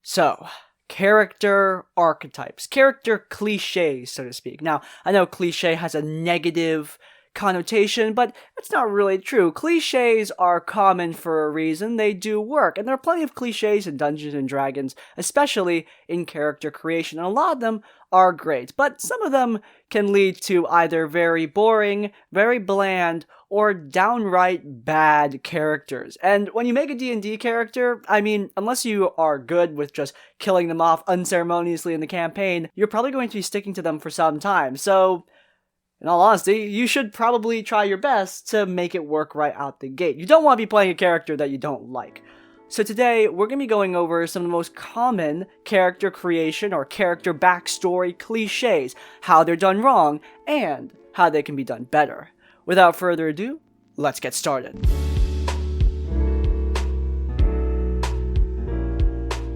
So, character archetypes, character cliches, so to speak. Now, I know cliche has a negative connotation, but it's not really true. Cliches are common for a reason. They do work, and there are plenty of cliches in Dungeons and Dragons, especially in character creation, and a lot of them are great, but some of them can lead to either very boring, very bland, or downright bad characters. And when you make a D&D character, I mean, unless you are good with just killing them off unceremoniously in the campaign, you're probably going to be sticking to them for some time. So, in all honesty, you should probably try your best to make it work right out the gate. You don't want to be playing a character that you don't like. So today, we're going to be going over some of the most common character creation or character backstory cliches, how they're done wrong, and how they can be done better. Without further ado, let's get started.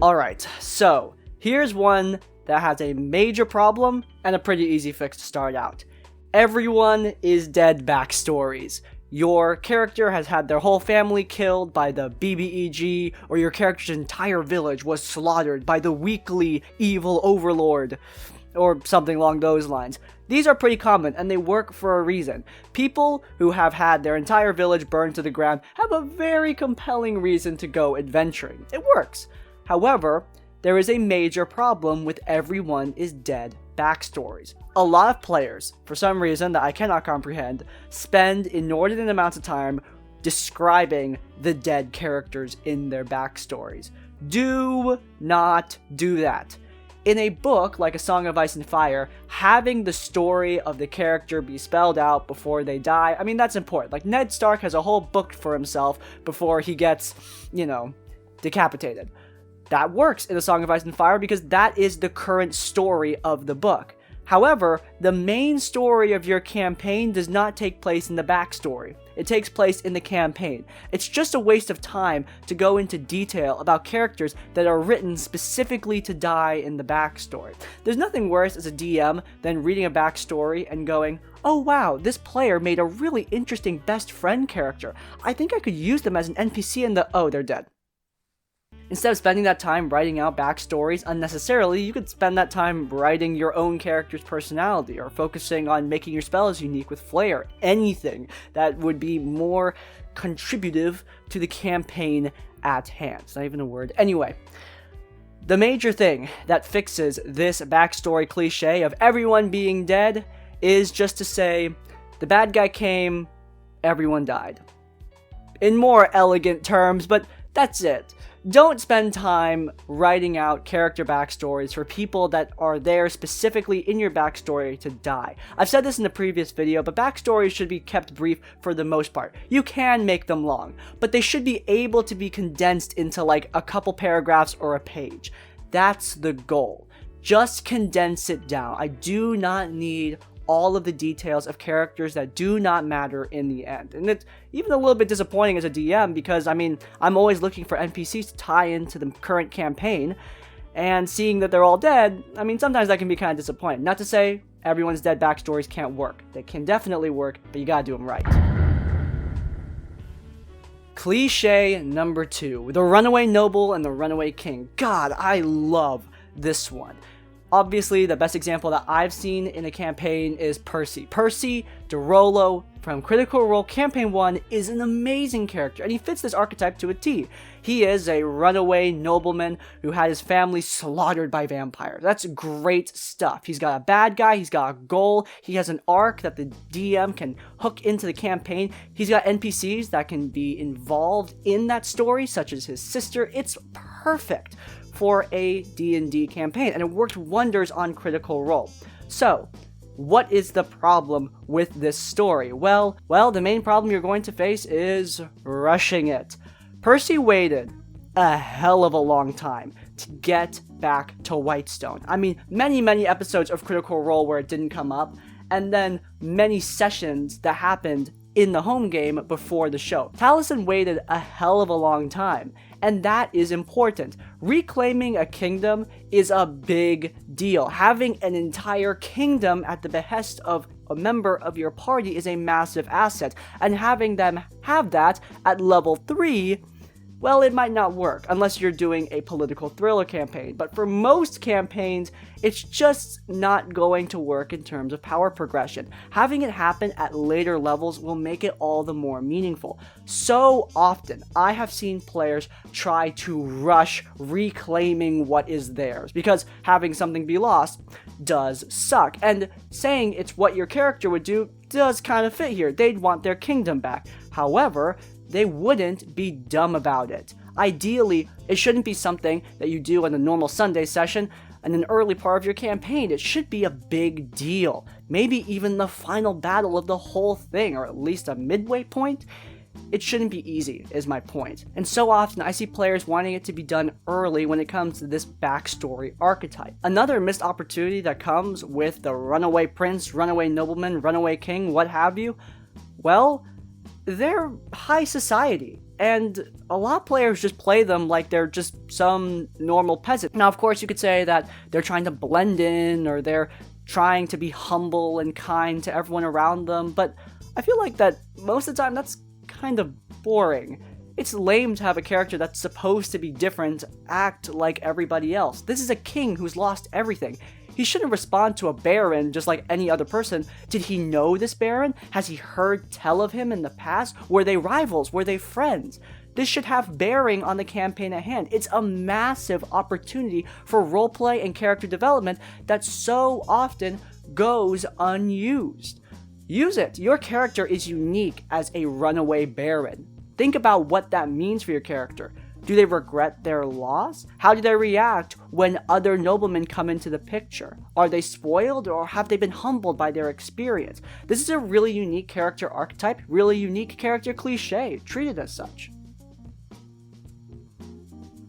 Alright, so here's one that has a major problem and a pretty easy fix to start out. Everyone is dead backstories. Your character has had their whole family killed by the BBEG, or your character's entire village was slaughtered by the weakly evil overlord, or something along those lines. These are pretty common, and they work for a reason. People who have had their entire village burned to the ground have a very compelling reason to go adventuring. It works. However, there is a major problem with everyone is dead backstories. A lot of players, for some reason that I cannot comprehend, spend inordinate amounts of time describing the dead characters in their backstories. Do not do that. In a book like A Song of Ice and Fire, having the story of the character be spelled out before they die, I mean, that's important. Like, Ned Stark has a whole book for himself before he gets, decapitated. That works in A Song of Ice and Fire because that is the current story of the book. However, the main story of your campaign does not take place in the backstory. It takes place in the campaign. It's just a waste of time to go into detail about characters that are written specifically to die in the backstory. There's nothing worse as a DM than reading a backstory and going, oh wow, this player made a really interesting best friend character. I think I could use them as an NPC in the... oh, they're dead. Instead of spending that time writing out backstories unnecessarily, you could spend that time writing your own character's personality, or focusing on making your spells unique with flair. Anything that would be more contributive to the campaign at hand. It's not even a word. Anyway, the major thing that fixes this backstory cliche of everyone being dead is just to say, the bad guy came, everyone died. In more elegant terms, but that's it. Don't spend time writing out character backstories for people that are there specifically in your backstory to die. I've said this in the previous video, but backstories should be kept brief for the most part. You can make them long, but they should be able to be condensed into like a couple paragraphs or a page. That's the goal. Just condense it down. I do not need all of the details of characters that do not matter in the end. And it's even a little bit disappointing as a DM because, I mean, I'm always looking for NPCs to tie into the current campaign, and seeing that they're all dead, I mean, sometimes that can be kind of disappointing. Not to say everyone's dead backstories can't work. They can definitely work, but you gotta do them right. Cliche number 2, the Runaway Noble and the Runaway King. God, I love this one. Obviously, the best example that I've seen in a campaign is Percy. Percy DeRollo from Critical Role Campaign 1 is an amazing character, and he fits this archetype to a T. He is a runaway nobleman who had his family slaughtered by vampires. That's great stuff. He's got a bad guy, he's got a goal, he has an arc that the DM can hook into the campaign, he's got NPCs that can be involved in that story, such as his sister. It's perfect for a D&D campaign, and it worked wonders on Critical Role. So, what is the problem with this story? Well, the main problem you're going to face is rushing it. Percy waited a hell of a long time to get back to Whitestone. I mean, many episodes of Critical Role where it didn't come up, and then many sessions that happened in the home game before the show. Taliesin waited a hell of a long time, and that is important. Reclaiming a kingdom is a big deal. Having an entire kingdom at the behest of a member of your party is a massive asset, and having them have that at level 3, well, it might not work unless you're doing a political thriller campaign. But for most campaigns, it's just not going to work in terms of power progression. Having it happen at later levels will make it all the more meaningful. So often, I have seen players try to rush reclaiming what is theirs, because having something be lost does suck. And saying it's what your character would do does kind of fit here. They'd want their kingdom back. However, they wouldn't be dumb about it. Ideally, it shouldn't be something that you do in a normal Sunday session in an early part of your campaign. It should be a big deal. Maybe even the final battle of the whole thing, or at least a midway point. It shouldn't be easy, is my point. And so often I see players wanting it to be done early when it comes to this backstory archetype. Another missed opportunity that comes with the runaway prince, runaway nobleman, runaway king, what have you, well, they're high society, and a lot of players just play them like they're just some normal peasant. Now, of course, you could say that they're trying to blend in, or they're trying to be humble and kind to everyone around them, but I feel like that most of the time that's kind of boring. It's lame to have a character that's supposed to be different act like everybody else. This is a king who's lost everything. He shouldn't respond to a baron just like any other person. Did he know this baron? Has he heard tell of him in the past? Were they rivals? Were they friends? This should have bearing on the campaign at hand. It's a massive opportunity for roleplay and character development that so often goes unused. Use it. Your character is unique as a runaway baron. Think about what that means for your character. Do they regret their loss? How do they react when other noblemen come into the picture? Are they spoiled, or have they been humbled by their experience? This is a really unique character archetype, really unique character cliche. Treat it as such.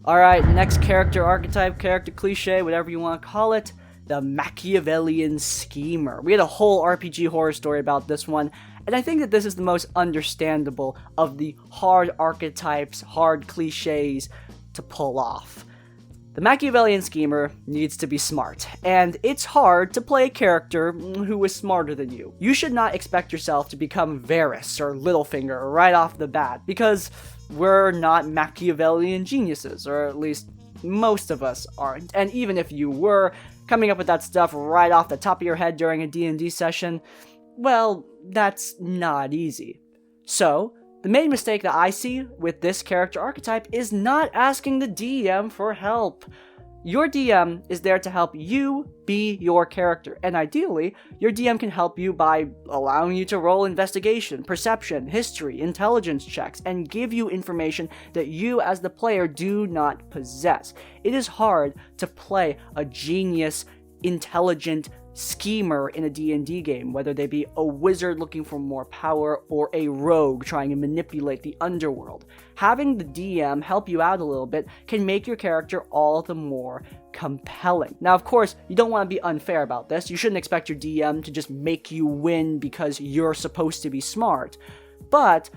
Alright, next character archetype, character cliche, whatever you want to call it. The Machiavellian Schemer. We had a whole RPG horror story about this one, and I think that this is the most understandable of the hard archetypes, hard cliches to pull off. The Machiavellian Schemer needs to be smart, and it's hard to play a character who is smarter than you. You should not expect yourself to become Varys or Littlefinger right off the bat, because we're not Machiavellian geniuses, or at least most of us aren't. And even if you were, coming up with that stuff right off the top of your head during a D&D session, well, that's not easy. So, the main mistake that I see with this character archetype is not asking the DM for help. Your DM is there to help you be your character, and ideally, your DM can help you by allowing you to roll investigation, perception, history, intelligence checks, and give you information that you as the player do not possess. It is hard to play a genius, intelligent schemer in a D&D game, whether they be a wizard looking for more power or a rogue trying to manipulate the underworld. Having the DM help you out a little bit can make your character all the more compelling. Now, of course, you don't want to be unfair about this. You shouldn't expect your DM to just make you win because you're supposed to be smart. But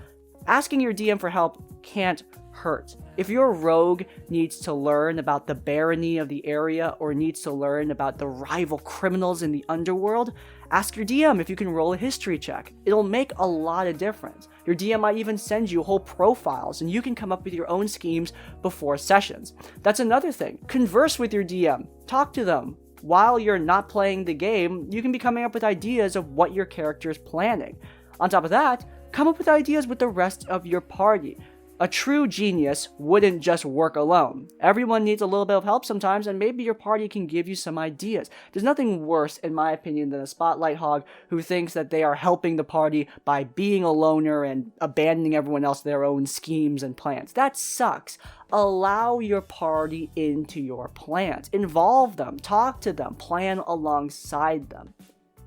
asking your DM for help can't hurt. If your rogue needs to learn about the barony of the area or needs to learn about the rival criminals in the underworld, ask your DM if you can roll a history check. It'll make a lot of difference. Your DM might even send you whole profiles, and you can come up with your own schemes before sessions. That's another thing. Converse with your DM. Talk to them. While you're not playing the game, you can be coming up with ideas of what your character is planning. On top of that, come up with ideas with the rest of your party. A true genius wouldn't just work alone. Everyone needs a little bit of help sometimes, and maybe your party can give you some ideas. There's nothing worse, in my opinion, than a spotlight hog who thinks that they are helping the party by being a loner and abandoning everyone else their own schemes and plans. That sucks. Allow your party into your plans. Involve them, talk to them, plan alongside them.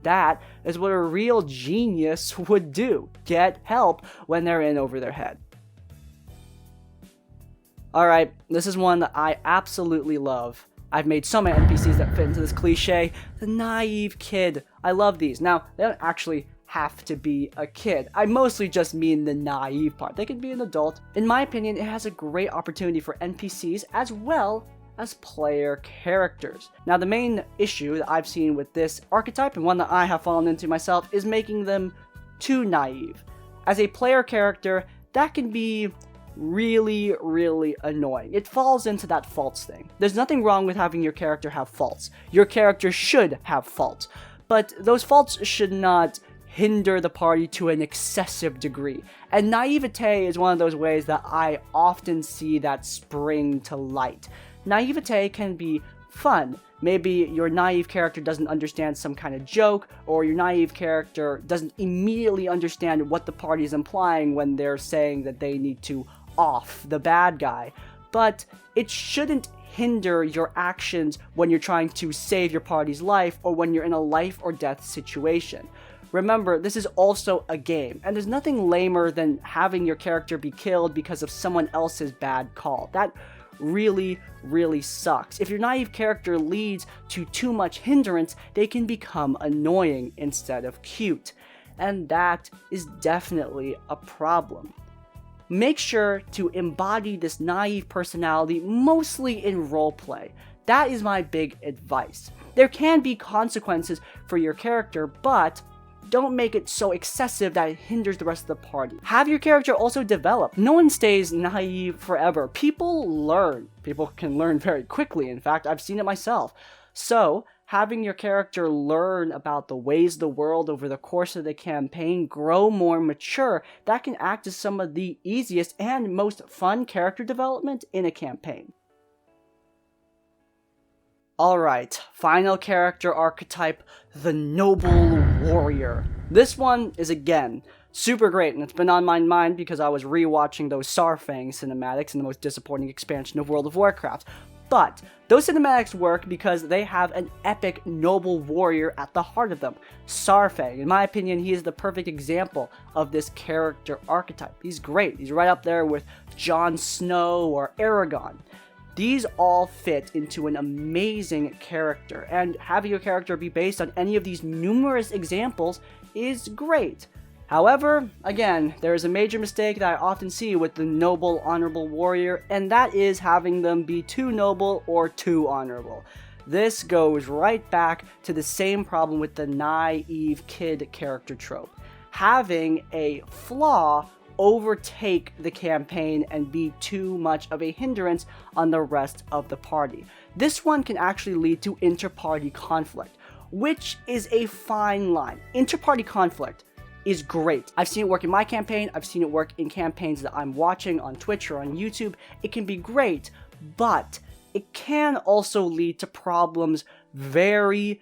That is what a real genius would do. Get help when they're in over their head. Alright, this is one that I absolutely love. I've made so many NPCs that fit into this cliche. The naive kid. I love these. Now, they don't actually have to be a kid. I mostly just mean the naive part. They could be an adult. In my opinion, it has a great opportunity for NPCs as well as player characters. Now, the main issue that I've seen with this archetype, and one that I have fallen into myself, is making them too naive. As a player character, that can be really, really annoying. It falls into that faults thing. There's nothing wrong with having your character have faults. Your character should have faults. But those faults should not hinder the party to an excessive degree. And naivete is one of those ways that I often see that spring to light. Naivete can be fun. Maybe your naive character doesn't understand some kind of joke, or your naive character doesn't immediately understand what the party is implying when they're saying that they need to off the bad guy. But it shouldn't hinder your actions when you're trying to save your party's life or when you're in a life or death situation. Remember, this is also a game, and there's nothing lamer than having your character be killed because of someone else's bad call. That really, really sucks. If your naive character leads to too much hindrance, they can become annoying instead of cute. And that is definitely a problem. Make sure to embody this naive personality mostly in roleplay. That is my big advice. There can be consequences for your character, but don't make it so excessive that it hinders the rest of the party. Have your character also develop. No one stays naive forever. People learn. People can learn very quickly. In fact, I've seen it myself. So, having your character learn about the ways of the world over the course of the campaign, grow more mature, that can act as some of the easiest and most fun character development in a campaign. Alright, final character archetype, the Noble Warrior. This one is, again, super great, and it's been on my mind because I was rewatching those Saurfang cinematics in the most disappointing expansion of World of Warcraft. But those cinematics work because they have an epic noble warrior at the heart of them. Saurfang, in my opinion, he is the perfect example of this character archetype. He's great. He's right up there with Jon Snow or Aragorn. These all fit into an amazing character, and having your character be based on any of these numerous examples is great. However, again, there is a major mistake that I often see with the noble, honorable warrior, and that is having them be too noble or too honorable. This goes right back to the same problem with the naive kid character trope. Having a flaw overtake the campaign and be too much of a hindrance on the rest of the party. This one can actually lead to inter-party conflict, which is a fine line. Inter-party conflict is great. I've seen it work in my campaign, I've seen it work in campaigns that I'm watching on Twitch or on YouTube. It can be great, but it can also lead to problems very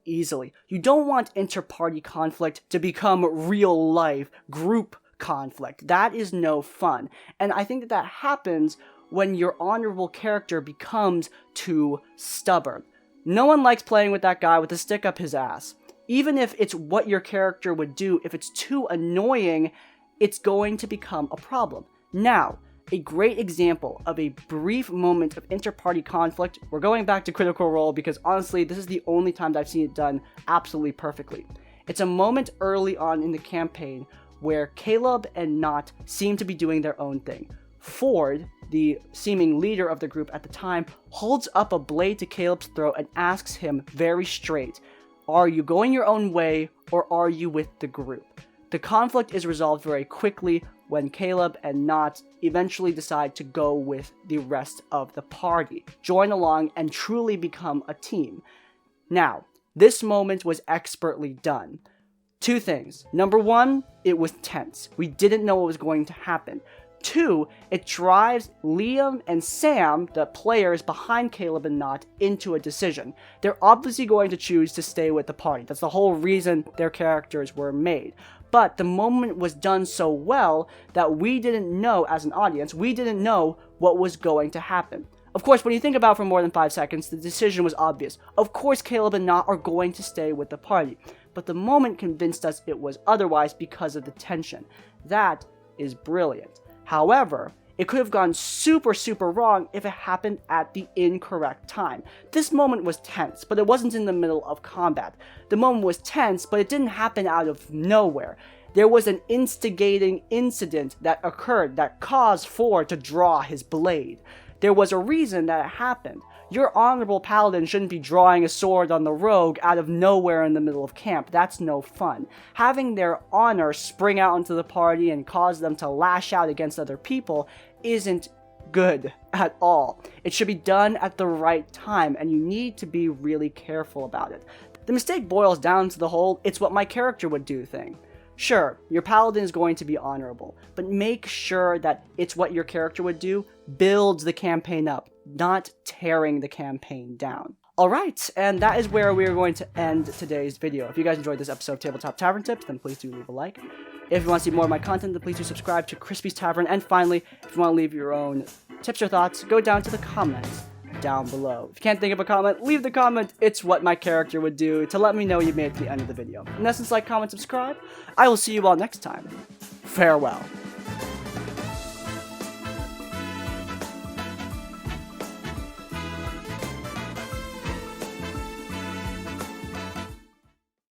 easily. You don't want inter-party conflict to become real-life group conflict. That is no fun. And I think that happens when your honorable character becomes too stubborn. No one likes playing with that guy with a stick up his ass. Even if it's what your character would do, if it's too annoying, it's going to become a problem. Now, a great example of a brief moment of inter-party conflict, we're going back to Critical Role because honestly, this is the only time that I've seen it done absolutely perfectly. It's a moment early on in the campaign where Caleb and Nott seem to be doing their own thing. Ford, the seeming leader of the group at the time, holds up a blade to Caleb's throat and asks him very straight, "Are you going your own way, or are you with the group?" The conflict is resolved very quickly when Caleb and Nott eventually decide to go with the rest of the party, join along, and truly become a team. Now, this moment was expertly done. Two things. Number one, it was tense. We didn't know what was going to happen. Two, it drives Liam and Sam, the players behind Caleb and Nott, into a decision. They're obviously going to choose to stay with the party. That's the whole reason their characters were made. But the moment was done so well that we didn't know, as an audience, we didn't know what was going to happen. Of course, when you think about it for more than 5 seconds, the decision was obvious. Of course, Caleb and Nott are going to stay with the party. But the moment convinced us it was otherwise because of the tension. That is brilliant. However, it could have gone super wrong if it happened at the incorrect time. This moment was tense, but it wasn't in the middle of combat. The moment was tense, but it didn't happen out of nowhere. There was an instigating incident that occurred that caused Ford to draw his blade. There was a reason that it happened. Your honorable paladin shouldn't be drawing a sword on the rogue out of nowhere in the middle of camp. That's no fun. Having their honor spring out into the party and cause them to lash out against other people isn't good at all. It should be done at the right time, and you need to be really careful about it. The mistake boils down to the whole "it's what my character would do" thing. Sure, your paladin is going to be honorable, but make sure that "it's what your character would do" builds the campaign up, not tearing the campaign down. Alright, and that is where we are going to end today's video. If you guys enjoyed this episode of Tabletop Tavern Tips, then please do leave a like. If you want to see more of my content, then please do subscribe to Crispy's Tavern. And finally, if you want to leave your own tips or thoughts, go down to the comments down below. If you can't think of a comment, leave the comment "it's what my character would do" to let me know you made it to the end of the video. In essence, like, comment, subscribe. I will see you all next time. Farewell.